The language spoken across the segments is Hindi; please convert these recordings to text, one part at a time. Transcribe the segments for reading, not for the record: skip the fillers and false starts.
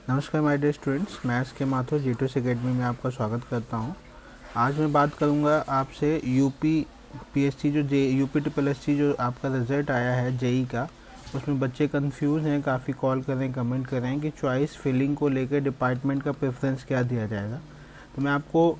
नमस्कार माय डियर स्टूडेंट्स, मैं एस के माथुर G2S एकेडमी में आपका स्वागत करता हूं। आज मैं बात करूंगा आपसे UP PSC UP triple SC जो आपका रिज़ल्ट आया है जेई का, उसमें बच्चे कंफ्यूज हैं, काफ़ी कॉल कर रहे हैं, कमेंट कर रहे हैं कि चॉइस फिलिंग को लेकर डिपार्टमेंट का प्रेफरेंस क्या दिया जाएगा। तो मैं आपको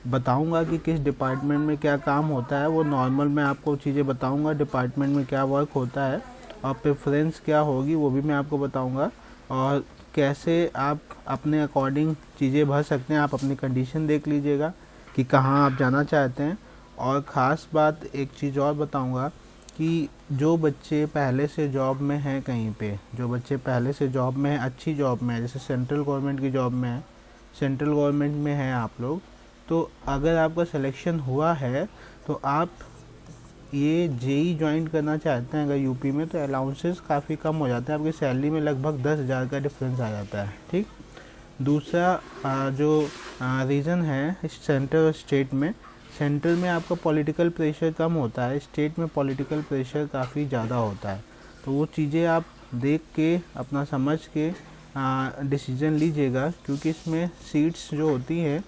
बताऊंगा कि किस डिपार्टमेंट में क्या काम होता है। वो नॉर्मल मैं आपको चीज़ें बताऊंगा, डिपार्टमेंट में क्या वर्क होता है और प्रेफरेंस क्या होगी वो भी मैं आपको बताऊंगा, और कैसे आप अपने अकॉर्डिंग चीज़ें भर सकते हैं। आप अपनी कंडीशन देख लीजिएगा कि कहाँ आप जाना चाहते हैं। और ख़ास बात एक चीज़ और बताऊंगा कि जो बच्चे पहले से जॉब में हैं, कहीं पे जो बच्चे पहले से जॉब में हैं, अच्छी जॉब में है, जैसे सेंट्रल गवर्नमेंट की जॉब में है, सेंट्रल गवर्नमेंट में हैं आप लोग, तो अगर आपका सिलेक्शन हुआ है तो आप ये जेई ज्वाइन करना चाहते हैं अगर यूपी में, तो अलाउंसेस काफ़ी कम हो जाते हैं, आपकी सैलरी में लगभग 10,000 का डिफरेंस आ जाता है। ठीक। दूसरा जो रीज़न है सेंटर और स्टेट में, सेंट्रल में आपका पॉलिटिकल प्रेशर कम होता है, स्टेट में पॉलिटिकल प्रेशर काफ़ी ज़्यादा होता है। तो वो चीज़ें आप देख के अपना समझ के डिसीज़न लीजिएगा, क्योंकि इसमें सीट्स जो होती हैं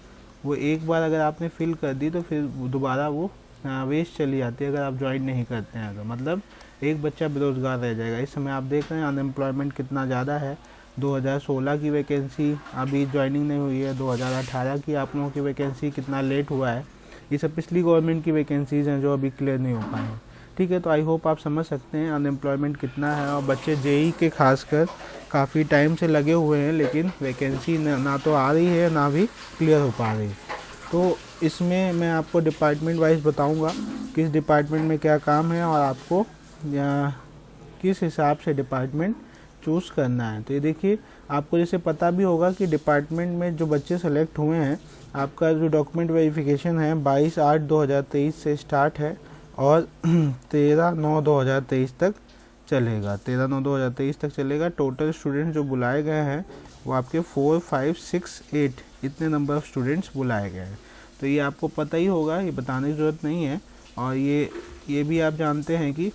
वो एक बार अगर आपने फिल कर दी तो फिर दोबारा वो वेस्ट चली जाती है अगर आप ज्वाइन नहीं करते हैं। अगर मतलब एक बच्चा बेरोज़गार रह जाएगा। इस समय आप देख रहे हैं अनएम्प्लॉयमेंट कितना ज़्यादा है। 2016 की वैकेंसी अभी ज्वाइनिंग नहीं हुई है, 2018 की आप लोगों की वैकेंसी कितना लेट हुआ है। ये सब पिछली गवर्नमेंट की वैकेंसीज़ हैं जो अभी क्लियर नहीं हो पाए हैं। ठीक है, तो आई होप आप समझ सकते हैं अनएम्प्लॉयमेंट कितना है, और बच्चे जेई के खासकर काफ़ी टाइम से लगे हुए हैं, लेकिन वैकेंसी ना तो आ रही है ना भी क्लियर हो पा रही है। तो इसमें मैं आपको डिपार्टमेंट वाइज बताऊंगा किस डिपार्टमेंट में क्या काम है और आपको किस हिसाब से डिपार्टमेंट चूज़ करना है। तो ये देखिए, आपको जैसे पता भी होगा कि डिपार्टमेंट में जो बच्चे सेलेक्ट हुए हैं, आपका जो डॉक्यूमेंट वेरिफिकेशन है 22/8/2023 से स्टार्ट है और 13/9/2023 तक चलेगा। 13/9/2023 तक चलेगा। टोटल स्टूडेंट्स जो बुलाए गए हैं वो आपके 4, 5, 6, 8 इतने नंबर ऑफ़ स्टूडेंट्स बुलाए गए हैं। तो ये आपको पता ही होगा, ये बताने की ज़रूरत नहीं है। और ये भी आप जानते हैं कि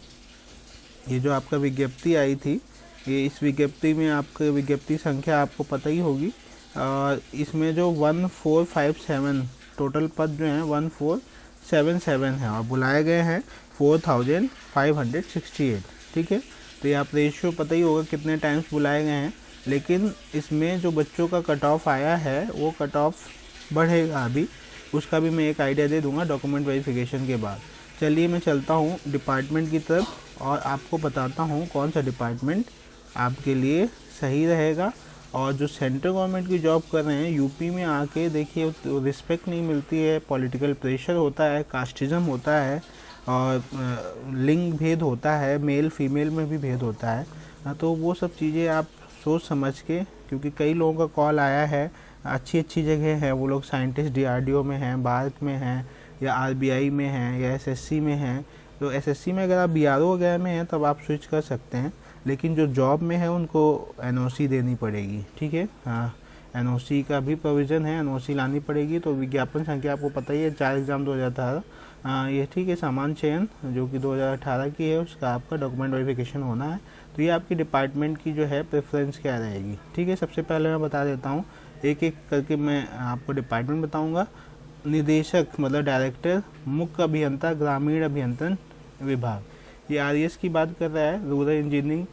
ये जो आपका विज्ञप्ति आई थी, ये इस विज्ञप्ति में आपका विज्ञप्ति संख्या आपको पता ही होगी। और इसमें जो 1457 टोटल पद जो हैं 1477 हैं और बुलाए गए हैं 4568। ठीक है, तो ये आप रेशियो पता ही होगा कितने टाइम्स बुलाए गए हैं। लेकिन इसमें जो बच्चों का कट ऑफ आया है वो कट ऑफ बढ़ेगा अभी, उसका भी मैं एक आइडिया दे दूंगा डॉक्यूमेंट वेरिफिकेशन के बाद। चलिए मैं चलता हूँ डिपार्टमेंट की तरफ और आपको बताता हूँ कौन सा डिपार्टमेंट आपके लिए सही रहेगा। और जो सेंट्रल गवर्नमेंट की जॉब कर रहे हैं यूपी में आके, देखिए रिस्पेक्ट नहीं मिलती है, पॉलिटिकल प्रेशर होता है, कास्टिज़म होता है और लिंग भेद होता है, मेल फीमेल में भी भेद होता है। तो वो सब चीज़ें आप सोच समझ के, क्योंकि कई लोगों का कॉल आया है, अच्छी अच्छी जगह है, वो लोग साइंटिस्ट DRDO में हैं, भारत में हैं, या RBI में हैं, या SSC में हैं। तो SSC में अगर आप BRO वगैरह में हैं तब आप स्विच कर सकते हैं, लेकिन जो जॉब में है उनको NOC देनी पड़ेगी। ठीक है, हाँ, NOC का भी प्रोविज़न है, NOC लानी पड़ेगी। तो विज्ञापन संख्या आपको पता ही है, 4 एग्ज़ाम 2018। ये ठीक है, सामान्य चयन जो कि 2018 की है, उसका आपका डॉक्यूमेंट वेरिफिकेशन होना है। तो ये आपकी डिपार्टमेंट की जो है प्रेफरेंस क्या रहेगी। ठीक है, सबसे पहले मैं बता देता हूँ, एक एक करके मैं आपको डिपार्टमेंट बताऊँगा। निदेशक मतलब डायरेक्टर, मुख्य अभियंता, ग्रामीण अभियंत्रण विभाग, ये RES की बात कर रहा है। रूरल इंजीनियरिंग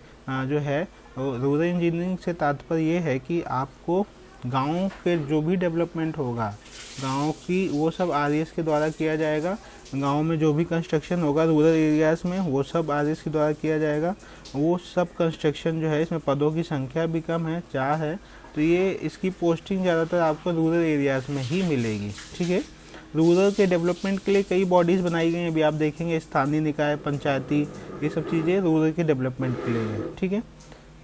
जो है, रूरल इंजीनियरिंग से तात्पर्य ये है कि आपको गाँव के जो भी डेवलपमेंट होगा, गाँव की वो सब RES के द्वारा किया जाएगा। गाँव में जो भी कंस्ट्रक्शन होगा रूरल एरियाज़ में, वो सब RES के द्वारा किया जाएगा। वो सब कंस्ट्रक्शन जो है, इसमें पदों की संख्या भी कम है, 4 है। तो ये इसकी पोस्टिंग ज़्यादातर आपको रूरल एरियाज़ में ही मिलेगी। ठीक है, रूरल के डेवलपमेंट के लिए कई बॉडीज़ बनाई गई हैं, अभी आप देखेंगे स्थानीय निकाय, पंचायती, ये सब चीज़ें रूरल के डेवलपमेंट के लिए है। ठीक है,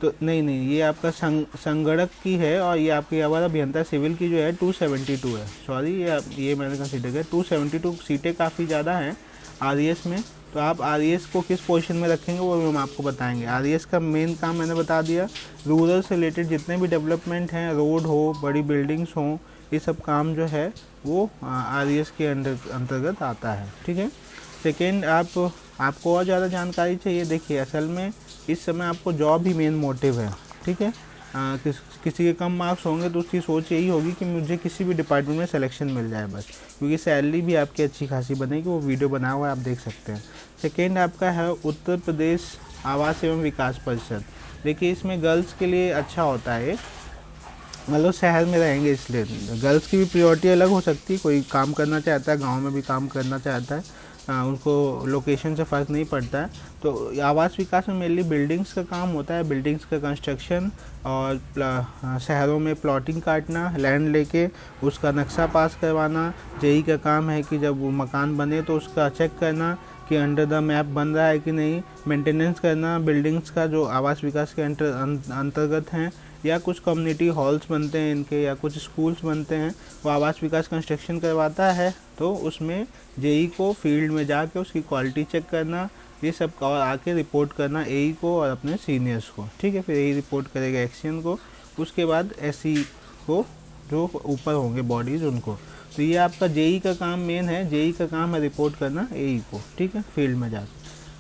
तो नहीं, ये आपका संगणक की है, और ये आपकी अवर अभियंता सिविल की जो है 272 है। सॉरी, ये मैंने कंसिडर किया 272 सीटें काफ़ी ज़्यादा हैं RES में। तो आप RES को किस पोजीशन में रखेंगे वो हम आपको बताएंगे। RES का मेन काम मैंने बता दिया, रूरल से रिलेटेड जितने भी डेवलपमेंट हैं, रोड हो, बड़ी बिल्डिंग्स हों, ये सब काम जो है वो RES के अंतर्गत आता है। ठीक है, सेकेंड, आपको और ज़्यादा जानकारी चाहिए, देखिए असल में इस समय आपको जॉब ही मेन मोटिव है। ठीक है, किसी के कम मार्क्स होंगे तो उसकी सोच यही होगी कि मुझे किसी भी डिपार्टमेंट में सिलेक्शन मिल जाए बस, क्योंकि सैलरी भी आपकी अच्छी खासी बनेगी। वो वीडियो बना हुआ है, आप देख सकते हैं। सेकेंड आपका है उत्तर प्रदेश आवास एवं विकास परिषद। देखिए इसमें गर्ल्स के लिए अच्छा होता है, मतलब शहर में रहेंगे इसलिए गर्ल्स की भी प्रायोरिटी अलग हो सकती है। कोई काम करना चाहता है, गांव में भी काम करना चाहता है, उनको लोकेशन से फ़र्क नहीं पड़ता है। तो आवास विकास में मेनली बिल्डिंग्स का काम होता है, बिल्डिंग्स का कंस्ट्रक्शन और शहरों में प्लॉटिंग काटना, लैंड लेके उसका नक्शा पास करवाना। जेई का काम है कि जब वो मकान बने तो उसका चेक करना कि अंडर द मैप बन रहा है कि नहीं, मेंटेनेंस करना बिल्डिंग्स का जो आवास विकास के अंतर्गत हैं, या कुछ कम्युनिटी हॉल्स बनते हैं इनके, या कुछ स्कूल्स बनते हैं, वो आवास विकास कंस्ट्रक्शन करवाता है। तो उसमें जेई को फील्ड में जाके उसकी क्वालिटी चेक करना, ये सब और आके रिपोर्ट करना एई को और अपने सीनियर्स को, ठीक है। फिर एई रिपोर्ट करेगा एक्शन को, उसके बाद एसई को, जो ऊपर होंगे बॉडीज़ उनको। तो ये आपका जेई का काम मेन है, जेई का काम है रिपोर्ट करना एई को, ठीक है, फील्ड में जाकर।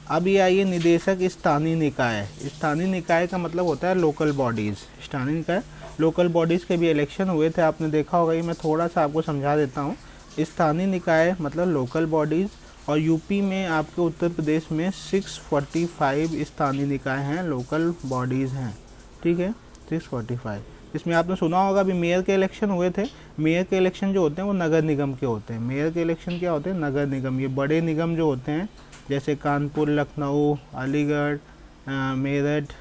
अब ये आइए निदेशक स्थानीय निकाय। स्थानीय निकाय का मतलब होता है लोकल बॉडीज़। स्थानीय निकाय लोकल बॉडीज़ के भी इलेक्शन हुए थे, आपने देखा होगा। ये मैं थोड़ा सा आपको समझा देता हूँ। स्थानीय निकाय मतलब लोकल बॉडीज़, और यूपी में आपके उत्तर प्रदेश में 645 स्थानीय निकाय हैं, लोकल बॉडीज़ हैं, ठीक है, 645। इसमें आपने सुना होगा अभी मेयर के इलेक्शन हुए थे। मेयर के इलेक्शन जो होते हैं वो नगर निगम के होते हैं। मेयर के इलेक्शन क्या होते हैं, नगर निगम। ये बड़े निगम जो होते हैं जैसे कानपुर, लखनऊ, अलीगढ़, मेरठ,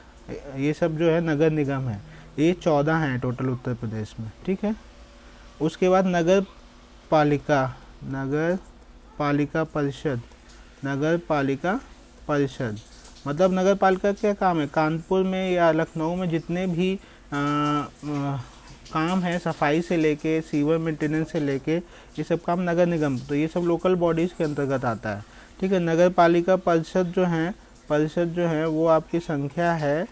ये सब जो है नगर निगम है। ये 14 हैं टोटल उत्तर प्रदेश में, ठीक है। उसके बाद नगर पालिका, नगर पालिका परिषद। नगर पालिका परिषद मतलब नगर पालिका क्या काम है, कानपुर में या लखनऊ में जितने भी काम है, सफाई से लेके सीवर मेंटेनेंस से लेके, ये सब काम नगर निगम, तो ये सब लोकल बॉडीज़ के अंतर्गत आता है, ठीक है। नगर पालिका परिषद जो है वो आपकी संख्या है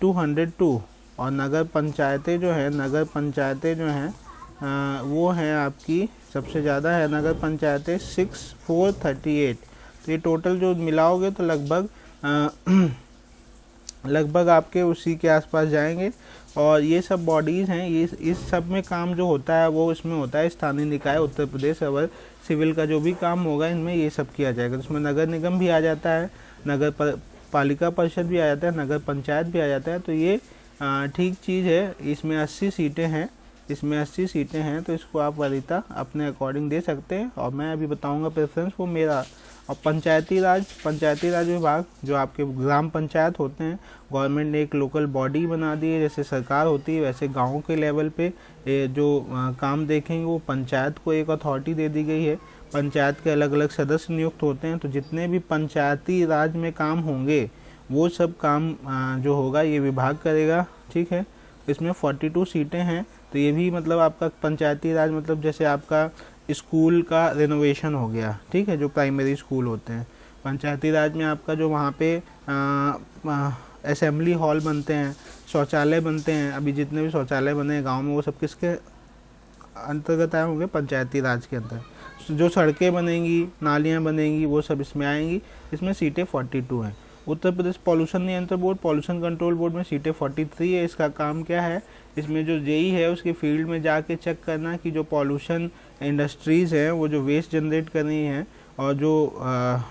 202, और नगर पंचायतें जो हैं वो हैं आपकी सबसे ज़्यादा है नगर पंचायतें 6438। तो ये टोटल जो मिलाओगे तो लगभग आपके उसी के आसपास जाएंगे। और ये सब बॉडीज़ हैं, ये इस सब में काम जो होता है वो इसमें होता है स्थानीय निकाय उत्तर प्रदेश। अगर सिविल का जो भी काम होगा इनमें ये सब किया जाएगा। तो इसमें नगर निगम भी आ जाता है, नगर पालिका परिषद भी आ जाता है, नगर पंचायत भी आ जाता है। तो ये ठीक चीज़ है। इसमें 80 सीटें हैं, तो इसको आप वरीयता अपने अकॉर्डिंग दे सकते हैं। और मैं अभी बताऊंगा प्रेफरेंस वो मेरा। और पंचायती राज विभाग जो आपके ग्राम पंचायत होते हैं, गवर्नमेंट ने एक लोकल बॉडी बना दी है। जैसे सरकार होती है वैसे गांव के लेवल पे जो काम देखेंगे वो पंचायत को एक अथॉरिटी दे दी गई है। पंचायत के अलग अलग सदस्य नियुक्त होते हैं। तो जितने भी पंचायती राज में काम होंगे वो सब काम जो होगा ये विभाग करेगा, ठीक है। इसमें 42 सीटें हैं। तो ये भी मतलब आपका पंचायती राज मतलब जैसे आपका स्कूल का रेनोवेशन हो गया, ठीक है, जो प्राइमरी स्कूल होते हैं। पंचायती राज में आपका जो वहाँ पे असेंबली हॉल बनते हैं, शौचालय बनते हैं, अभी जितने भी शौचालय बने हैं गांव में वो सब किसके अंतर्गत आए होंगे, पंचायती राज के अंदर। जो सड़कें बनेंगी, नालियाँ बनेंगी, वो सब इसमें आएंगी। इसमें सीटें 42 हैं। उत्तर प्रदेश पॉल्यूशन नियंत्रण बोर्ड, पॉल्यूशन कंट्रोल बोर्ड में सीटें 43 है। इसका काम क्या है, इसमें जो जेई है उसके फील्ड में जाके चेक करना कि जो पॉल्यूशन इंडस्ट्रीज़ हैं वो जो वेस्ट जनरेट कर रही हैं और जो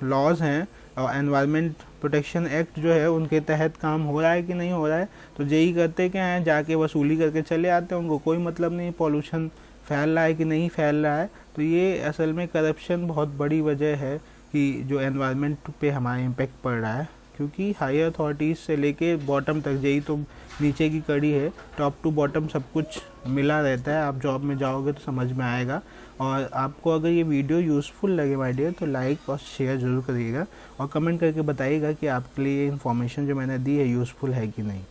लॉज हैं और एनवायरनमेंट प्रोटेक्शन एक्ट जो है उनके तहत काम हो रहा है कि नहीं हो रहा है। तो जेई करते क्या है, जाके वसूली करके चले आते हैं, उनको कोई मतलब नहीं पॉल्यूशन फैल रहा है कि नहीं फैल रहा है। तो ये असल में करप्शन बहुत बड़ी वजह है कि जो एनवायरनमेंट पे हमारा इम्पेक्ट पड़ रहा है, क्योंकि हायर अथॉरिटीज़ से लेके बॉटम तक, जेई तो नीचे की कड़ी है, टॉप टू बॉटम सब कुछ मिला रहता है। आप जॉब में जाओगे तो समझ में आएगा। और आपको अगर ये वीडियो यूज़फुल लगे माय डियर तो लाइक और शेयर ज़रूर करिएगा और कमेंट करके बताइएगा कि आपके लिए ये इन्फॉर्मेशन जो मैंने दी है यूज़फुल है कि नहीं।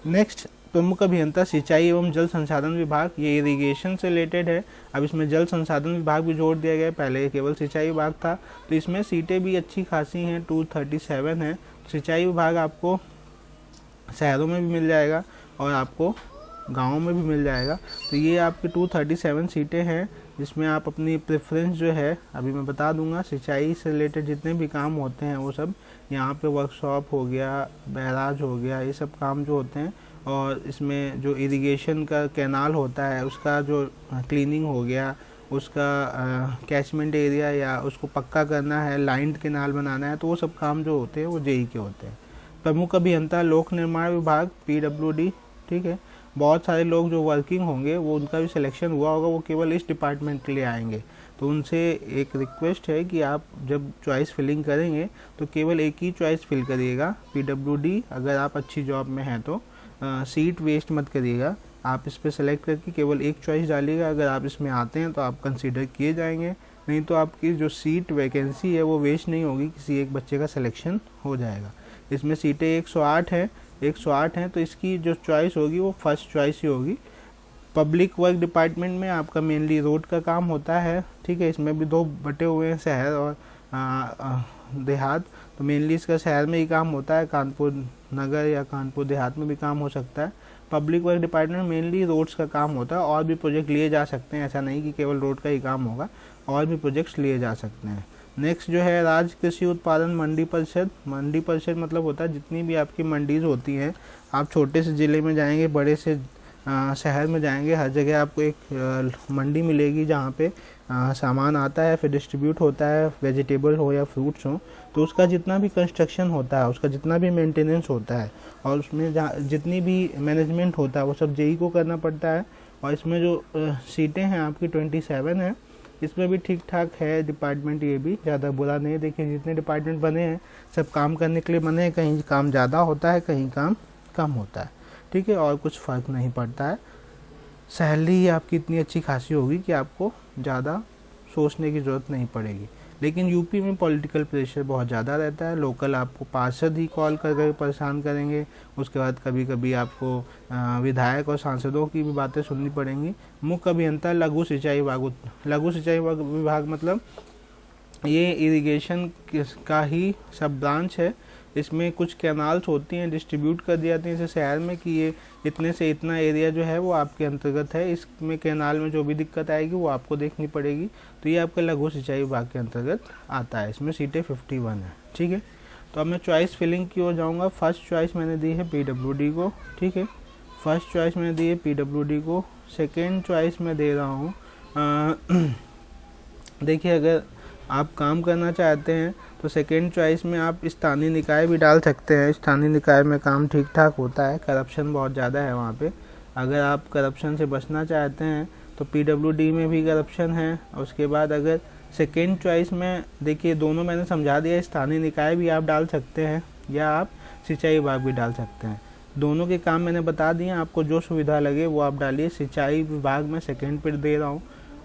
नेक्स्ट, प्रमुख अभियंता सिंचाई एवं जल संसाधन विभाग, ये इरिगेशन से रिलेटेड है। अब इसमें जल संसाधन विभाग भी जोड़ दिया गया है, पहले केवल सिंचाई विभाग था। तो इसमें सीटें भी अच्छी खासी हैं, 237 हैं। सिंचाई विभाग आपको शहरों में भी मिल जाएगा और आपको गाँव में भी मिल जाएगा। तो ये आपकी 237 सीटें हैं, जिसमें आप अपनी प्रेफरेंस जो है अभी मैं बता दूंगा। सिंचाई से रिलेटेड जितने भी काम होते हैं वो सब यहाँ पे वर्कशॉप हो गया, बैराज हो गया, ये सब काम जो होते हैं और इसमें जो इरिगेशन का कैनाल होता है उसका जो क्लीनिंग हो गया, उसका कैचमेंट एरिया या उसको पक्का करना है, लाइन्ड कैनाल बनाना है, तो वो सब काम जो होते हैं वो जेई के होते हैं। प्रमुख अभियंता लोक निर्माण विभाग पीडब्ल्यूडी, ठीक है। बहुत सारे लोग जो वर्किंग होंगे वो उनका भी सिलेक्शन हुआ होगा, वो केवल इस डिपार्टमेंट के लिए आएंगे। तो उनसे एक रिक्वेस्ट है कि आप जब चॉइस फिलिंग करेंगे तो केवल एक ही चॉइस फिल करिएगा, पीडब्ल्यूडी, अगर आप अच्छी जॉब में हैं तो सीट वेस्ट मत करिएगा। आप इस पर सेलेक्ट करके केवल एक चॉइस डालिएगा। अगर आप इसमें आते हैं तो आप कंसीडर किए जाएंगे, नहीं तो आपकी जो सीट वैकेंसी है वो वेस्ट नहीं होगी, किसी एक बच्चे का सिलेक्शन हो जाएगा। इसमें सीटें 108 हैं, तो इसकी जो चॉइस होगी वो फर्स्ट चॉइस ही होगी। पब्लिक वर्क डिपार्टमेंट में आपका मेनली रोड का काम होता है, ठीक है। इसमें भी दो बटे हुए हैं, शहर और देहात। तो मेनली इसका शहर में ही काम होता है, कानपुर नगर या कानपुर देहात में भी काम हो सकता है। Public work department mainly roads का काम होता है, और भी प्रोजेक्ट लिए जा सकते हैं, ऐसा नहीं कि केवल रोड का ही काम होगा, और भी प्रोजेक्ट्स लिए जा सकते हैं। नेक्स्ट जो है राज्य कृषि उत्पादन मंडी परिषद। मंडी परिषद मतलब होता है जितनी भी आपकी मंडीज़ होती हैं, आप छोटे से ज़िले में जाएंगे, बड़े से शहर में जाएंगे, हर जगह आपको एक मंडी मिलेगी जहाँ पे सामान आता है, फिर डिस्ट्रीब्यूट होता है, वेजिटेबल हो या फ्रूट्स हो। तो उसका जितना भी कंस्ट्रक्शन होता है, उसका जितना भी मेंटेनेंस होता है, और उसमें जितनी भी मैनेजमेंट होता है वो सब जेई को करना पड़ता है। और इसमें जो सीटें हैं आपकी 27 हैं, इसमें भी ठीक ठाक है डिपार्टमेंट, ये भी ज़्यादा बुरा नहीं है। देखिए जितने डिपार्टमेंट बने हैं सब काम करने के लिए बने हैं, कहीं काम ज़्यादा होता है, कहीं काम कम होता है, ठीक है, और कुछ फ़र्क नहीं पड़ता है। सैलरी आपकी इतनी अच्छी खासी होगी कि आपको ज़्यादा सोचने की ज़रूरत नहीं पड़ेगी। लेकिन यूपी में पॉलिटिकल प्रेशर बहुत ज़्यादा रहता है, लोकल आपको पार्षद ही कॉल कर परेशान करेंगे, उसके बाद कभी कभी आपको विधायक और सांसदों की भी बातें सुननी पड़ेंगी। मुख्य अभियंता लघु सिंचाई विभाग मतलब ये इरिगेशन का ही सब ब्रांच है। इसमें कुछ कैनाल्स होती हैं, डिस्ट्रीब्यूट कर दिए जाते हैं जैसे शहर में कि ये इतने से इतना एरिया जो है वो आपके अंतर्गत है, इसमें कैनाल में जो भी दिक्कत आएगी वो आपको देखनी पड़ेगी। तो ये आपके लघु सिंचाई विभाग के अंतर्गत आता है। इसमें सीटें 51 है, ठीक है। तो अब मैं चॉइस फिलिंग की ओर जाऊँगा। फर्स्ट चॉइस मैंने दी है पीडब्ल्यूडी को, ठीक है, फर्स्ट चॉइस मैंने दी है पीडब्ल्यूडी को। सेकेंड चॉइस मैं दे रहा हूँ, देखिए अगर आप काम करना चाहते हैं तो सेकेंड चॉइस में आप स्थानीय निकाय भी डाल सकते हैं। स्थानीय निकाय में काम ठीक ठाक होता है, करप्शन बहुत ज़्यादा है वहाँ पे। अगर आप करप्शन से बचना चाहते हैं तो पीडब्ल्यूडी में भी करप्शन है। उसके बाद अगर सेकेंड चॉइस में, देखिए दोनों मैंने समझा दिया, स्थानीय निकाय भी आप डाल सकते हैं या आप सिंचाई विभाग भी डाल सकते हैं। दोनों के काम मैंने बता दिए, आपको जो सुविधा लगे वो आप डालिए। सिंचाई विभाग में सेकेंड पे दे रहा हूँ,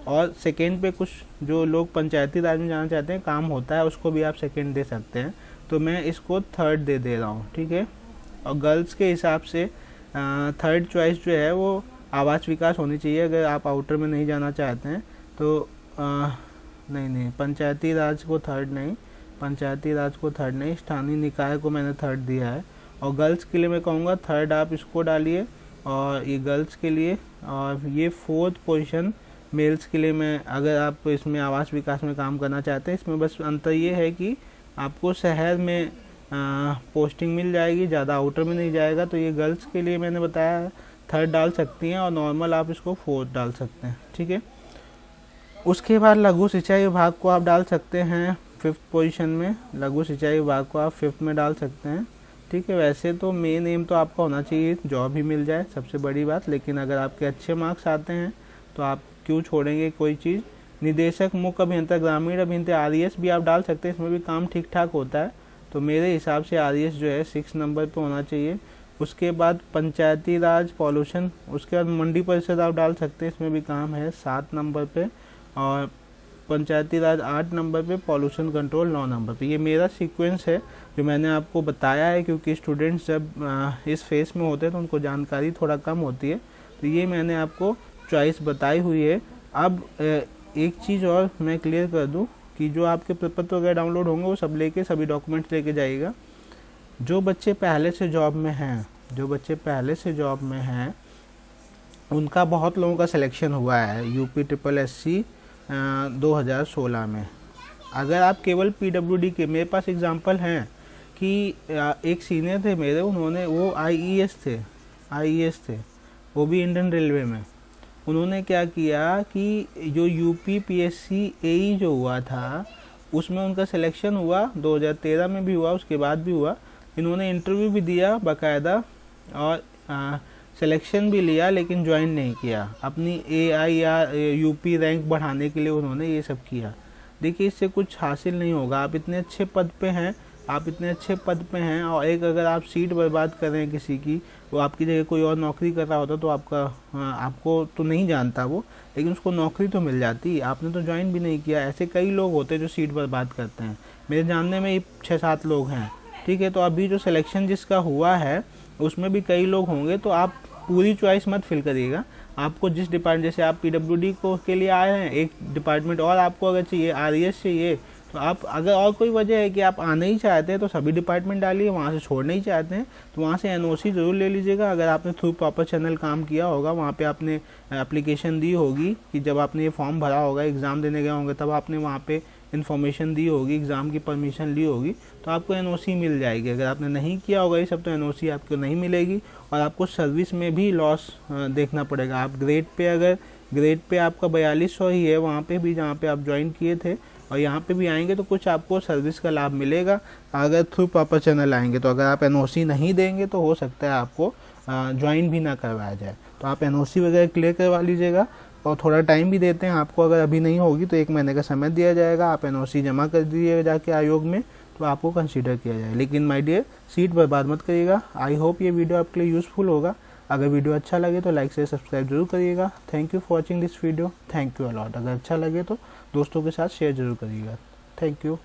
और सेकेंड पे कुछ जो लोग पंचायती राज में जाना चाहते हैं, काम होता है, उसको भी आप सेकेंड दे सकते हैं। तो मैं इसको थर्ड दे रहा हूँ, ठीक है। और गर्ल्स के हिसाब से थर्ड चॉइस जो है वो आवास विकास होनी चाहिए। अगर आप आउटर में नहीं जाना चाहते हैं तो नहीं, पंचायती राज को थर्ड नहीं, स्थानीय निकाय को मैंने थर्ड दिया है। और गर्ल्स के लिए मैं कहूँगा थर्ड आप इसको डालिए, और ये गर्ल्स के लिए। और ये फोर्थ पोजीशन मेल्स के लिए मैं, अगर आप इसमें आवास विकास में काम करना चाहते हैं, इसमें बस अंतर ये है कि आपको शहर में पोस्टिंग मिल जाएगी, ज़्यादा आउटर में नहीं जाएगा। तो ये गर्ल्स के लिए मैंने बताया थर्ड डाल सकती हैं, और नॉर्मल आप इसको फोर्थ डाल सकते हैं, ठीक है। उसके बाद लघु सिंचाई विभाग को आप डाल सकते हैं फिफ्थ पोजीशन में। लघु सिंचाई विभाग को आप फिफ्थ में डाल सकते हैं, ठीक है। वैसे तो मेन एम तो आपका होना चाहिए जॉब ही मिल जाए, सबसे बड़ी बात। लेकिन अगर आपके अच्छे मार्क्स आते हैं तो आप क्यों छोड़ेंगे कोई चीज़। निदेशक मुख्य अभियंता ग्रामीण अभियंता आरईएस भी आप डाल सकते हैं, इसमें भी काम ठीक ठाक होता है। तो मेरे हिसाब से आरईएस जो है 6 नंबर पे होना चाहिए। उसके बाद पंचायती राज पॉल्यूशन, उसके बाद मंडी परिषद आप डाल सकते हैं, इसमें भी काम है 7 नंबर पे। और पंचायती राज 8 नंबर पे, पॉल्यूशन कंट्रोल 9 नंबर पे। ये मेरा सीक्वेंस है जो मैंने आपको बताया है, क्योंकि स्टूडेंट्स जब इस फेस में होते हैं तो उनको जानकारी थोड़ा कम होती है। तो ये मैंने आपको चॉइस बताई हुई है। अब एक चीज़ और मैं क्लियर कर दूं कि जो आपके प्रपत्र वगैरह डाउनलोड होंगे वो सब लेके, सभी डॉक्यूमेंट्स लेके जाइएगा। जो बच्चे पहले से जॉब में हैं उनका बहुत लोगों का सिलेक्शन हुआ है यूपी SSSC 2016 में। अगर आप केवल पीडब्ल्यूडी के, मेरे पास एग्जांपल हैं कि एक सीनियर थे मेरे, वो IES थे, आईएएस थे, वो भी इंडियन रेलवे में। उन्होंने क्या किया कि जो यूपी पीएससी एई जो हुआ था उसमें उनका सिलेक्शन हुआ, 2013 में भी हुआ, उसके बाद भी हुआ। इन्होंने इंटरव्यू भी दिया बाकायदा और सिलेक्शन भी लिया, लेकिन ज्वाइन नहीं किया। अपनी एआई या यूपी रैंक बढ़ाने के लिए उन्होंने ये सब किया। देखिए, इससे कुछ हासिल नहीं होगा। आप इतने अच्छे पद पे हैं, और एक अगर आप सीट बर्बाद कर रहे हैं किसी की, वो आपकी जगह कोई और नौकरी कर रहा होता तो आपको तो नहीं जानता वो, लेकिन उसको नौकरी तो मिल जाती। आपने तो ज्वाइन भी नहीं किया। ऐसे कई लोग होते हैं जो सीट बर्बाद करते हैं। मेरे जानने में 6-7 लोग हैं, ठीक है। तो अभी जो सिलेक्शन जिसका हुआ है उसमें भी कई लोग होंगे, तो आप पूरी चॉइस मत फिल करिएगा। आपको जिस डिपार्टमेंट, जैसे आप पीडब्ल्यूडी को के लिए आए हैं, एक डिपार्टमेंट और आपको अगर चाहिए, आरईएस चाहिए, तो आप अगर और कोई वजह है कि आप आना ही चाहते हैं तो सभी डिपार्टमेंट डालिए। वहाँ से छोड़ना ही चाहते हैं तो वहाँ से एनओसी ज़रूर ले लीजिएगा। अगर आपने थ्रू प्रॉपर चैनल काम किया होगा, वहाँ पे आपने एप्लीकेशन दी होगी कि जब आपने ये फॉर्म भरा होगा, एग्ज़ाम देने गए होंगे, तब आपने वहाँ पे इन्फॉर्मेशन दी होगी, एग्ज़ाम की परमिशन ली होगी, तो आपको एनओसी मिल जाएगी। अगर आपने नहीं किया होगा ये सब, तो एनओसी आपको नहीं मिलेगी और आपको सर्विस में भी लॉस देखना पड़ेगा। आप ग्रेड पे आपका 4200 ही है वहाँ पे भी, जहाँ पे आप ज्वाइन किए थे, और यहाँ पे भी आएंगे तो कुछ आपको सर्विस का लाभ मिलेगा अगर थ्रू प्रॉपर चैनल आएंगे। तो अगर आप एनओसी नहीं देंगे तो हो सकता है आपको ज्वाइन भी ना करवाया जाए। तो आप एनओसी वगैरह क्लियर करवा लीजिएगा, और थोड़ा टाइम भी देते हैं आपको। अगर अभी नहीं होगी तो 1 महीने का समय दिया जाएगा। आप एनओसी जमा कर दीजिएगा जाके आयोग में, तो आपको कंसीडर किया जाए। लेकिन माय डियर, सीट बर्बाद मत करिएगा। आई होप ये वीडियो आपके लिए यूज़फुल होगा। अगर वीडियो अच्छा लगे तो लाइक से सब्सक्राइब जरूर करिएगा। Thank you for watching this video. Thank you a lot. अगर अच्छा लगे तो दोस्तों के साथ शेयर जरूर करिएगा। Thank you.